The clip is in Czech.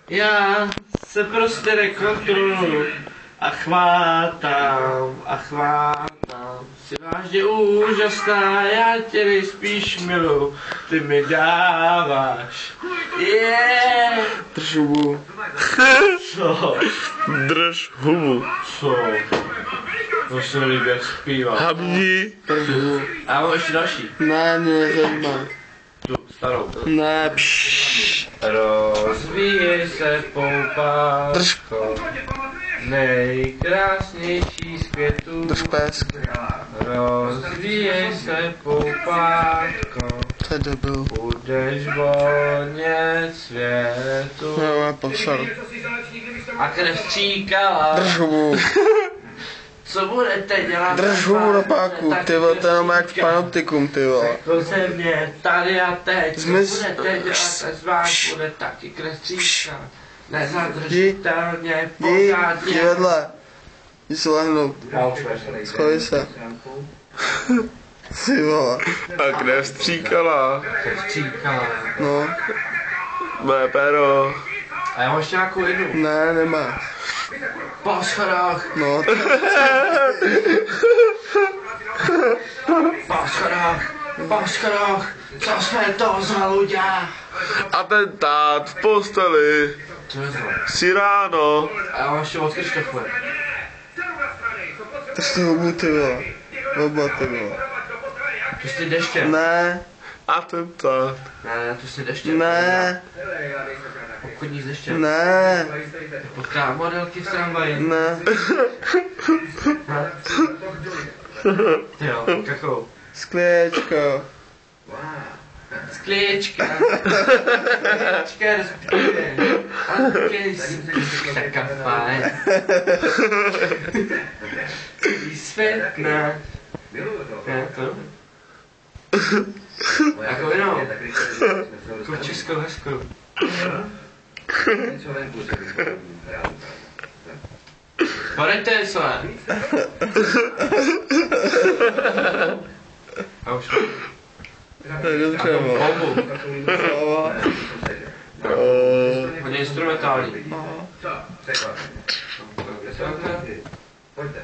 Já se prostě nekontroluju a chvátám. Jsi vážně úžasná, já tě nejspíš miluju, ty mi dáváš. Drž hubu. Co? Drž hubu. Co? To se líbí, jak zpívá. Habni. Drž hubu. A já mám ještě další. Ne, mě nezajímá. Tu, starou. Ne, pšš. Rozvíjej se poupátko, nejkrásnější z květů. Drž pésk. Rozvíjej se poupátko, To je debil. budeš vonět světu. No, já posel. A krev stříkala. Drž hubu. Co budete dělat? Drž hubu do páku, ty vole, to je jenom jak v panoptikum, ty vole. To se mě tady a teď. Co Zmiz- budete dělat? Z vás bude taky krev stříkat. Nezadržitelně, Jdi pořádně. vedle. Jdi se lehnout. Já už veselý. Schovej se. Ty vole. A krev stříkala. Krev stříkala. No, Mé pero. A já mám ještě nějakou jednu. ne, nemá. Po schodách. No, Po schodách. Po schodách. Co jsme to za lidé? Atentát v posteli. Co je to? Si ráno. A já mám ještě od Krištofové. drž tu hubu, ty vole. Oba, ty vole. Tu jsi deště. Ne, Atentát. Ne, tu jsi deště. ne, Obchodní s deště. ne, Potká modelky v tramvaji. ne. Ty jo, kakou. Sklíčko. Sklíčka. Sklíčka, respektive. Taká fajn. Světná. Je to? Jako jinou. Jako českou hezkou. Poraďte se. A už. To je dobře, vole. Bombu. Hlava. Hodně instrumentální. Aha. Pojďte.